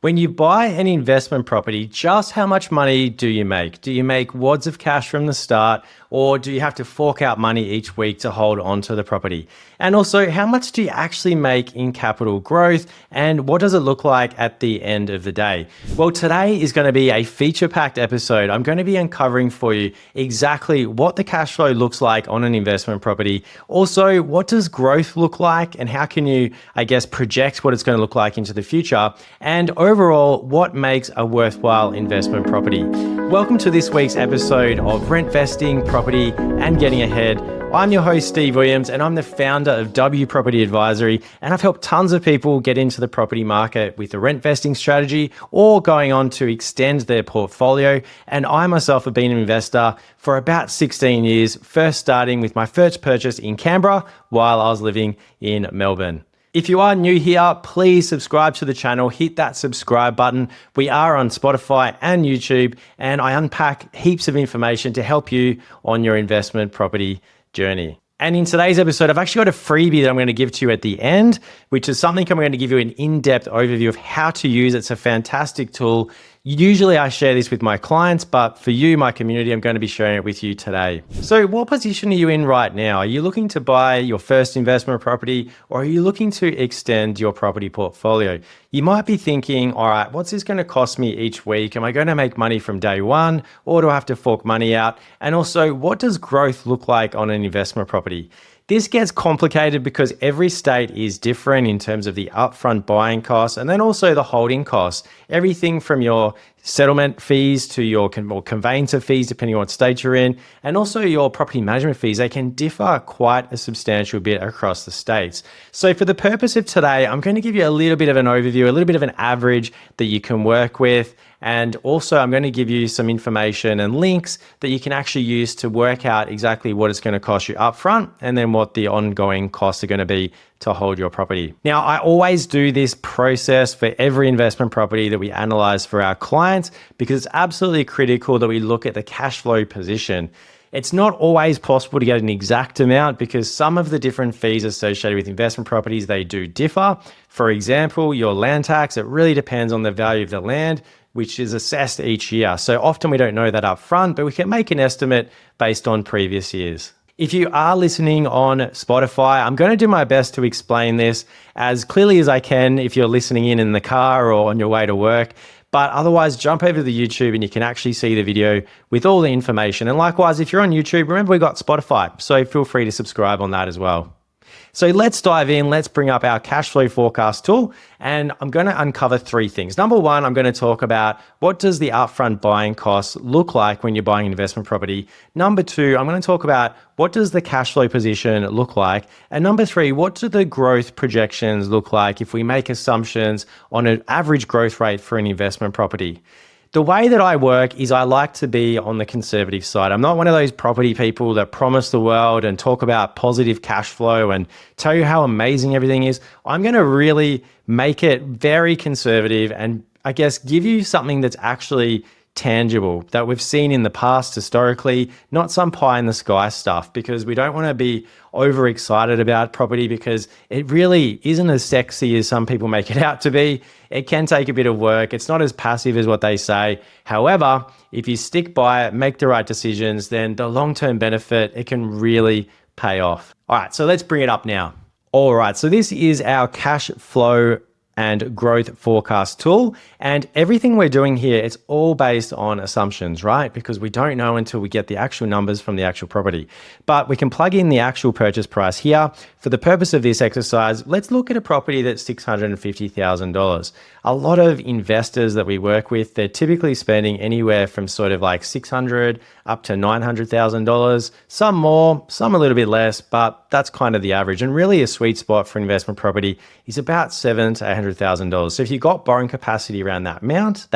When you buy an investment property, just how much money do you make? Do you make wads of cash from the start, or do you have to fork out money each week to hold onto the property? And also, how much do you actually make in capital growth, and what does it look like at the end of the day? Well, today is going to be a feature-packed episode. I'm going to be uncovering for you exactly what the cash flow looks like on an investment property. Also, what does growth look like, and how can you, project what it's going to look like into the future? And overall, what makes a worthwhile investment property? Welcome to this week's episode of Rentvesting, Property, and Getting Ahead. I'm your host, Steve Williams, and I'm the founder of W Property Advisory, and I've helped tons of people get into the property market with a rent vesting strategy or going on to extend their portfolio. And I myself have been an investor for about 16 years, first starting with my first purchase in Canberra while I was living in Melbourne. If you are new here, please subscribe to the channel, hit that subscribe button. We are on Spotify and YouTube, and I unpack heaps of information to help you on your investment property journey. And in today's episode, I've actually got a freebie that I'm going to give to you at the end, which is something I'm going to give you an in-depth overview of how to use. It's a fantastic tool. Usually I share this with my clients, but for you, my community, I'm going to be sharing it with you today. So what position are you in right now? Are you looking to buy your first investment property, or are you looking to extend your property portfolio? You might be thinking, all right, what's this going to cost me each week? Am I going to make money from day one, or do I have to fork money out? And also, what does growth look like on an investment property? This gets complicated because every state is different in terms of the upfront buying costs and then also the holding costs. Everything from your settlement fees to your conveyancer fees, depending on what state you're in, and also your property management fees, they can differ quite a substantial bit across the states. So for the purpose of today, I'm going to give you a little bit of an overview, a little bit of an average that you can work with. And also I'm going to give you some information and links that you can actually use to work out exactly what it's going to cost you upfront and then what the ongoing costs are going to be to hold your property. Now, I always do this process for every investment property that we analyze for our clients because it's absolutely critical that we look at the cash flow position. It's not always possible to get an exact amount because some of the different fees associated with investment properties, they do differ. For example, your land tax, it really depends on the value of the land, which is assessed each year. So often we don't know that up front, but we can make an estimate based on previous years. If you are listening on Spotify, I'm going to do my best to explain this as clearly as I can if you're listening in the car or on your way to work. But otherwise, jump over to the YouTube and you can actually see the video with all the information. And likewise, if you're on YouTube, remember we got Spotify, so feel free to subscribe on that as well. So let's dive in, let's bring up our cash flow forecast tool, and I'm going to uncover three things. Number one, I'm going to talk about what does the upfront buying costs look like when you're buying an investment property. Number two, I'm going to talk about what does the cash flow position look like. And number three, what do the growth projections look like if we make assumptions on an average growth rate for an investment property. The way that I work is I like to be on the conservative side. I'm not one of those property people that promise the world and talk about positive cash flow and tell you how amazing everything is. I'm going to really make it very conservative and give you something that's actually tangible that we've seen in the past historically, not some pie in the sky stuff, because we don't want to be overexcited about property because it really isn't as sexy as some people make it out to be. It can take a bit of work. It's not as passive as what they say. However, if you stick by it, make the right decisions, then the long-term benefit, it can really pay off. All right, so let's bring it up now. All right, so this is our cash flow and growth forecast tool. And everything we're doing here, it's all based on assumptions, right? Because we don't know until we get the actual numbers from the actual property. But we can plug in the actual purchase price here. For the purpose of this exercise, let's look at a property that's $650,000. A lot of investors that we work with, they're typically spending anywhere from sort of like $600,000 up to $900,000. Some more, some a little bit less, but that's kind of the average. And really a sweet spot for investment property is about $700,000 to $800,000. So if you've got borrowing capacity around that amount,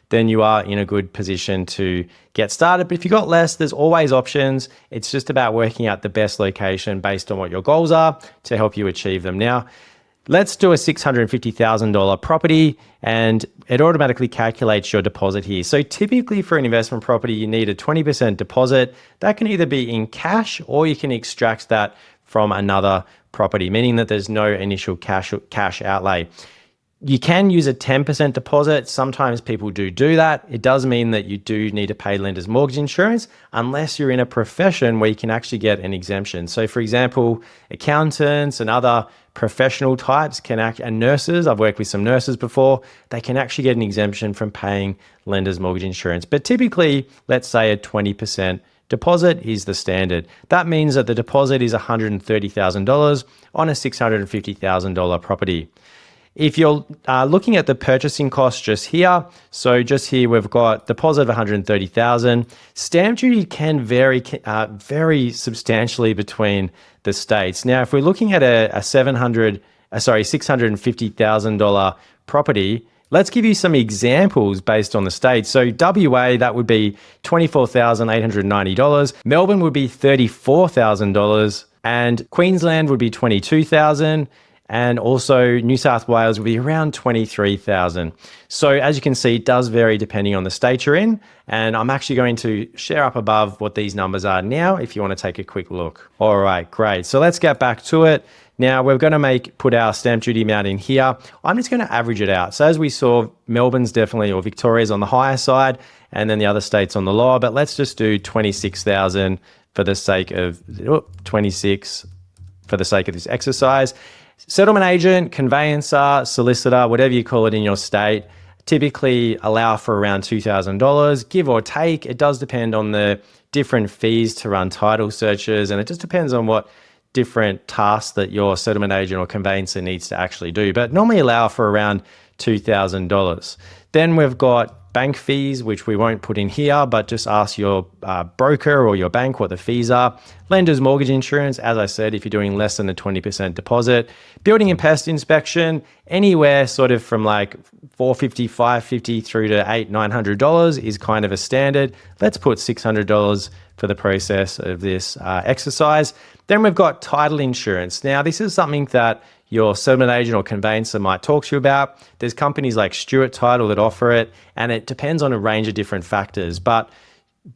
then you are in a good position to get started. But if you've got less, there's always options. It's just about working out the best location based on what your goals are to help you achieve them. Now, let's do a $650,000 property and it automatically calculates your deposit here. So typically for an investment property, you need a 20% deposit. That can either be in cash or you can extract that from another property, meaning that there's no initial cash outlay. You can use a 10% deposit. Sometimes people do that. It does mean that you do need to pay lender's mortgage insurance unless you're in a profession where you can actually get an exemption. So for example, accountants and other professional types and nurses, I've worked with some nurses before, they can actually get an exemption from paying lender's mortgage insurance. But typically, let's say a 20% deposit is the standard. That means that the deposit is $130,000 on a $650,000 property. If you're looking at the purchasing cost just here, so just here we've got deposit of 130,000. Stamp duty can vary substantially between the states. Now, if we're looking at a $650,000 property, let's give you some examples based on the state. So WA, that would be $24,890. Melbourne would be $34,000, and Queensland would be $22,000. And also New South Wales will be around 23,000. So as you can see, it does vary depending on the state you're in. And I'm actually going to share up above what these numbers are now if you want to take a quick look. All right, great. So let's get back to it. Now we're going to put our stamp duty amount in here. I'm just going to average it out. So as we saw, Melbourne's definitely, or Victoria's on the higher side, and then the other states on the lower, but let's just do 26,000 for the sake of, 26 for the sake of this exercise. Settlement agent, conveyancer, solicitor, whatever you call it in your state, typically allow for around $2,000, give or take. It does depend on the different fees to run title searches, and it just depends on what different tasks that your settlement agent or conveyancer needs to actually do, but normally allow for around $2,000. Then we've got bank fees, which we won't put in here, but just ask your broker or your bank what the fees are. Lender's mortgage insurance, as I said, if you're doing less than a 20% deposit. Building and pest inspection, anywhere sort of from like $450, $550 through to $800-900 is kind of a standard. Let's put $600 for the process of this exercise. Then we've got title insurance. Now, this is something that your settlement agent or conveyancer might talk to you about. There's companies like Stewart Title that offer it, and it depends on a range of different factors. But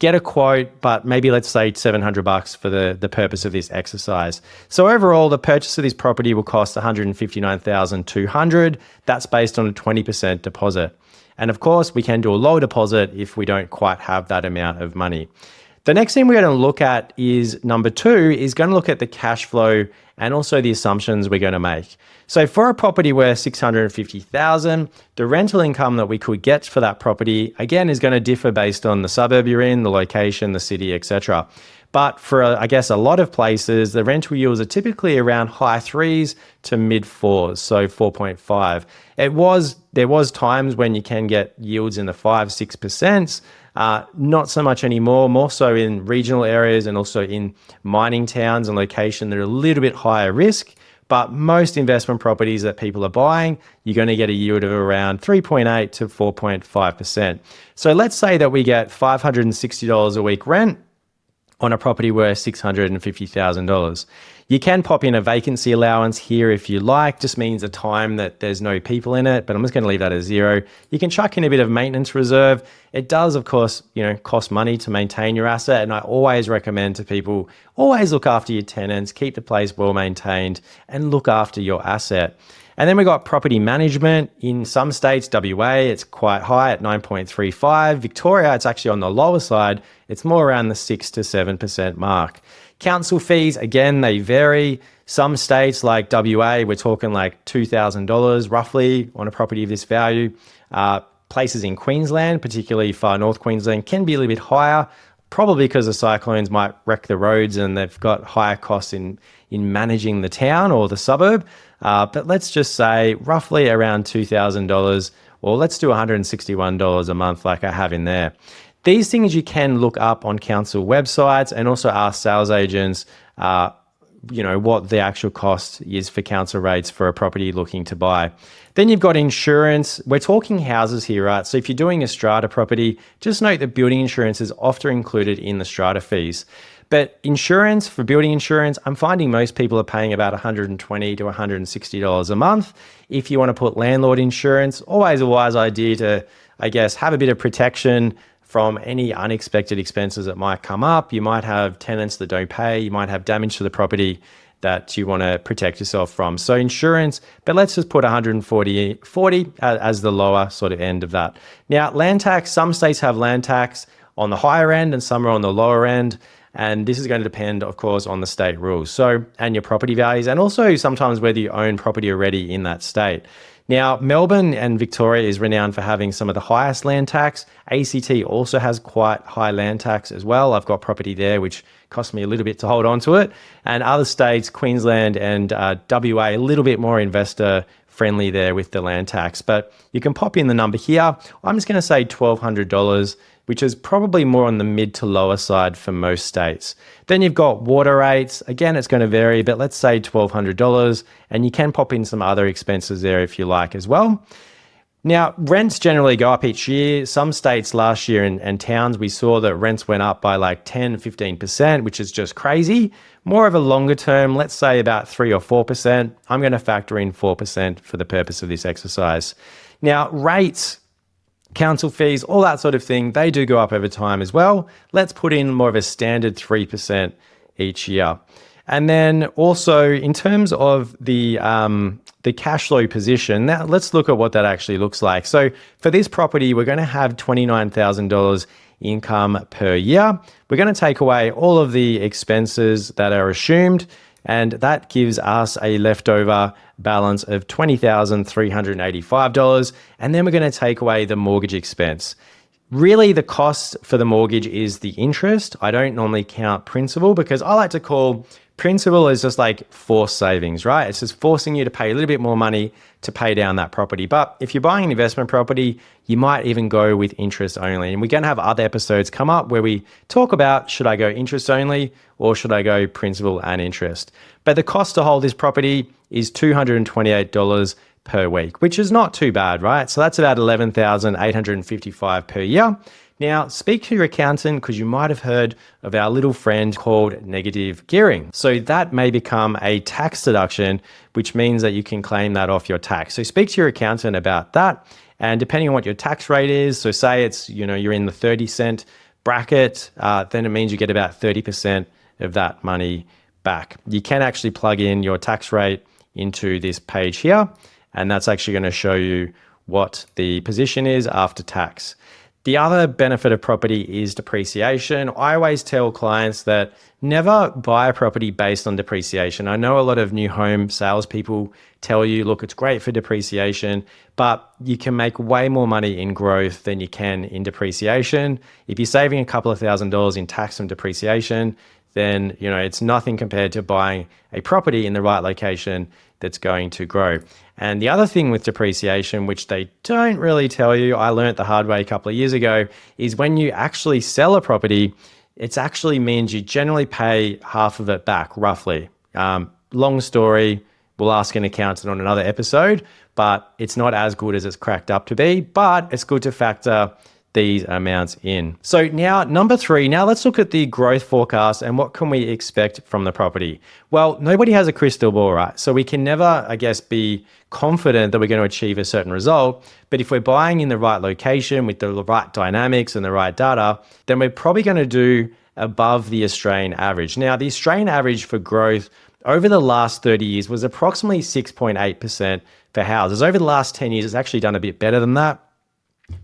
get a quote, but maybe let's say $700 for the purpose of this exercise. So overall, the purchase of this property will cost $159,200. That's based on a 20% deposit. And of course, we can do a low deposit if we don't quite have that amount of money. The next thing we're going to look at is number 2 is going to look at the cash flow and also the assumptions we're going to make. So for a property worth $650,000, the rental income that we could get for that property, again, is going to differ based on the suburb you're in, the location, the city, etc. But for, I guess, a lot of places, the rental yields are typically around high 3s to mid 4s, so 4.5. There was times when you can get yields in the 5-6%. Not so much anymore, more so in regional areas and also in mining towns and locations that are a little bit higher risk. But most investment properties that people are buying, you're going to get a yield of around 3.8 to 4.5%. So let's say that we get $560 a week rent on a property worth $650,000. You can pop in a vacancy allowance here if you like, just means a time that there's no people in it, but I'm just going to leave that as 0. You can chuck in a bit of maintenance reserve. It does, of course, cost money to maintain your asset, and I always recommend to people, always look after your tenants, keep the place well maintained, and look after your asset. And then we got property management. In some states, WA, it's quite high at 9.35. Victoria, it's actually on the lower side. It's more around the 6 to 7% mark. Council fees, again, they vary. Some states like WA, we're talking like $2,000 roughly on a property of this value. Places in Queensland, particularly far north Queensland, can be a little bit higher, probably because the cyclones might wreck the roads and they've got higher costs in managing the town or the suburb. But let's just say roughly around $2,000, or let's do $161 a month like I have in there. These things you can look up on council websites and also ask sales agents, what the actual cost is for council rates for a property looking to buy. Then you've got insurance. We're talking houses here, right? So if you're doing a strata property, just note that building insurance is often included in the strata fees. But insurance, for building insurance, I'm finding most people are paying about $120 to $160 a month. If you want to put landlord insurance, always a wise idea to, I guess, have a bit of protection from any unexpected expenses that might come up. You might have tenants that don't pay. You might have damage to the property. that you want to protect yourself from. So insurance, but let's just put 140 as the lower sort of end of that. Now, land tax, some states have land tax on the higher end and some are on the lower end. And this is going to depend, of course, on the state rules. So, and your property values, and also sometimes whether you own property already in that state. Now, Melbourne and Victoria is renowned for having some of the highest land tax. ACT also has quite high land tax as well. I've got property there, which cost me a little bit to hold on to it. And other states, Queensland and WA, a little bit more investor friendly there with the land tax. But you can pop in the number here. I'm just going to say $1,200, which is probably more on the mid to lower side for most states. Then you've got water rates. Again, it's going to vary, but let's say $1,200, and you can pop in some other expenses there if you like as well. Now, rents generally go up each year. Some states last year and towns, we saw that rents went up by like 10, 15%, which is just crazy. More of a longer term, let's say about 3 or 4%. I'm going to factor in 4% for the purpose of this exercise. Now, rates, council fees, all that sort of thing, they do go up over time as well. Let's put in more of a standard 3% each year. And then also in terms of the cash flow position, now let's look at what that actually looks like. So for this property, we're going to have $29,000 income per year. We're going to take away all of the expenses that are assumed, and that gives us a leftover balance of $20,385. And then we're going to take away the mortgage expense. Really, the cost for the mortgage is the interest. I don't normally count principal because I like to call principal is just like forced savings, right? It's just forcing you to pay a little bit more money to pay down that property. But if you're buying an investment property, you might even go with interest only. And we're going to have other episodes come up where we talk about, should I go interest only or should I go principal and interest? But the cost to hold this property is $228 per week, which is not too bad, right? So that's about $11,855 per year. Now, speak to your accountant because you might have heard of our little friend called negative gearing. So that may become a tax deduction, which means that you can claim that off your tax. So speak to your accountant about that. And depending on what your tax rate is, so say it's, you're in the 30-cent bracket, then it means you get about 30% of that money back. You can actually plug in your tax rate into this page here, and that's actually going to show you what the position is after tax. The other benefit of property is depreciation. I always tell clients that never buy a property based on depreciation. I know a lot of new home salespeople tell you, look, it's great for depreciation, but you can make way more money in growth than you can in depreciation. If you're saving a couple of $1,000s in tax and depreciation, then it's nothing compared to buying a property in the right location that's going to grow. And the other thing with depreciation, which they don't really tell you, I learned the hard way a couple of years ago, is when you actually sell a property, it actually means you generally pay half of it back, roughly. Long story, we'll ask an accountant on another episode, but it's not as good as it's cracked up to be, but it's good to factor these amounts in. So now number 3, now let's look at the growth forecast and what can we expect from the property. Well, nobody has a crystal ball, right? So we can never, be confident that we're going to achieve a certain result. But if we're buying in the right location with the right dynamics and the right data, then we're probably going to do above the Australian average. Now, the Australian average for growth over the last 30 years was approximately 6.8% for houses. Over the last 10 years, it's actually done a bit better than that.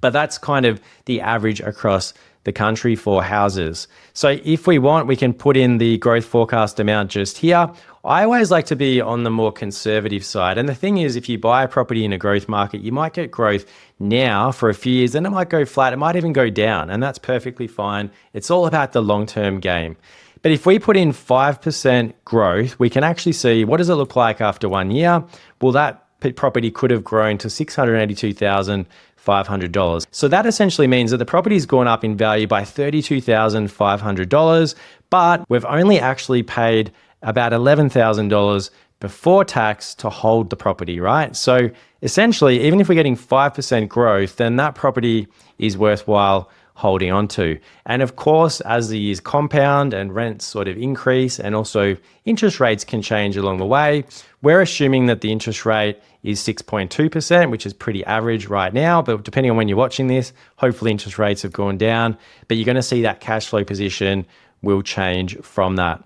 But that's kind of the average across the country for houses. So if we want, we can put in the growth forecast amount just here. I always like to be on the more conservative side. And the thing is, if you buy a property in a growth market, you might get growth now for a few years, then it might go flat, it might even go down, and that's perfectly fine. It's all about the long-term game. But if we put in 5% growth, we can actually see what does it look like after 1 year? Well, that property could have grown to $682,500. So that essentially means that the property's gone up in value by $32,500, but we've only actually paid about $11,000 before tax to hold the property, right? So essentially, even if we're getting 5% growth, then that property is worthwhile holding on to. And of course, as the years compound and rents sort of increase and also interest rates can change along the way, we're assuming that the interest rate is 6.2%, which is pretty average right now, but depending on when you're watching this, hopefully interest rates have gone down, but you're going to see that cash flow position will change from that.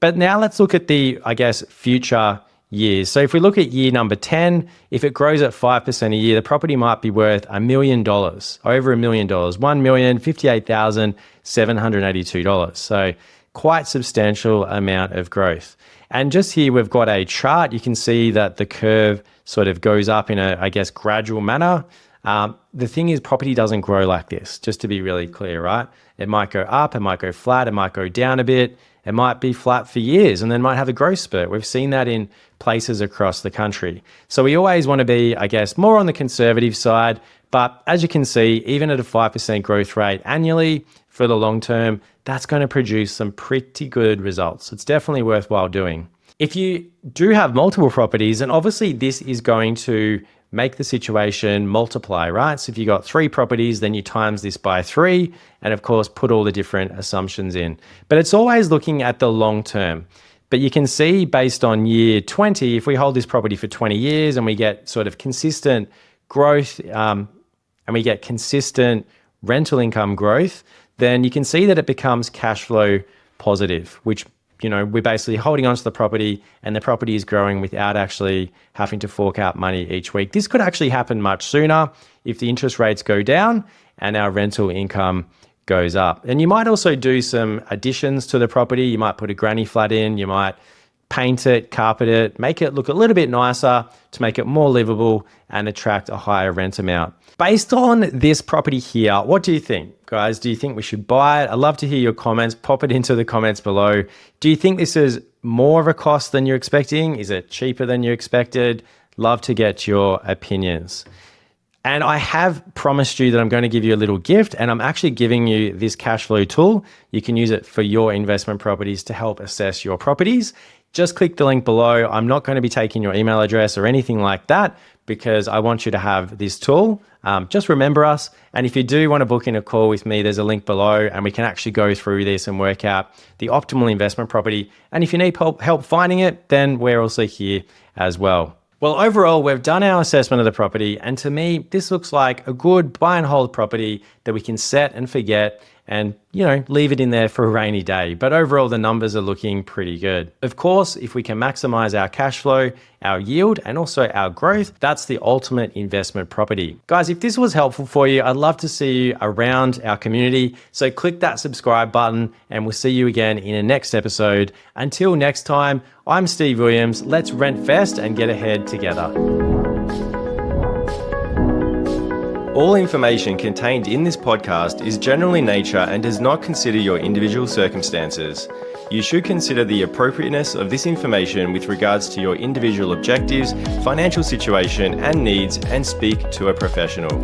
But now let's look at the, I guess, future years. So if we look at year number 10, if it grows at 5% a year, the property might be worth $1 million, over $1 million, $1,058,782. So quite substantial amount of growth. And just here, we've got a chart. You can see that the curve sort of goes up in a, I guess, gradual manner. The thing is, property doesn't grow like this, just to be really clear, right? It might go up, it might go flat, it might go down a bit. It might be flat for years and then might have a growth spurt. We've seen that in places across the country. So we always want to be, I guess, more on the conservative side. But as you can see, even at a 5% growth rate annually for the long term, that's going to produce some pretty good results. It's definitely worthwhile doing. If you do have multiple properties, and obviously this is going to make the situation multiply, right? So if you got 3 properties, then you times this by 3, and of course, put all the different assumptions in. But it's always looking at the long term. But you can see based on year 20, if we hold this property for 20 years and we get sort of consistent growth and we get consistent rental income growth, then you can see that it becomes cash flow positive, which, you know, we're basically holding onto the property and the property is growing without actually having to fork out money each week. This could actually happen much sooner if the interest rates go down and our rental income goes up. And you might also do some additions to the property. You might put a granny flat in, you might paint it, carpet it, make it look a little bit nicer to make it more livable and attract a higher rent amount. Based on this property here, what do you think, guys? Do you think we should buy it? I'd love to hear your comments. Pop it into the comments below. Do you think this is more of a cost than you're expecting? Is it cheaper than you expected? Love to get your opinions. And I have promised you that I'm going to give you a little gift, and I'm actually giving you this cash flow tool. You can use it for your investment properties to help assess your properties. Just click the link below. I'm not going to be taking your email address or anything like that because I want you to have this tool. Just remember us. And if you do want to book in a call with me, there's a link below and we can actually go through this and work out the optimal investment property. And if you need help finding it, then we're also here as well. Well, overall, we've done our assessment of the property. And to me, this looks like a good buy and hold property that we can set and forget and, you know, leave it in there for a rainy day. But overall, the numbers are looking pretty good. Of course, if we can maximize our cash flow, our yield, and also our growth, that's the ultimate investment property. Guys, if this was helpful for you, I'd love to see you around our community. So click that subscribe button and we'll see you again in the next episode. Until next time, I'm Steve Williams. Let's Rentvest and get ahead together. All information contained in this podcast is general in nature and does not consider your individual circumstances. You should consider the appropriateness of this information with regards to your individual objectives, financial situation, and needs, and speak to a professional.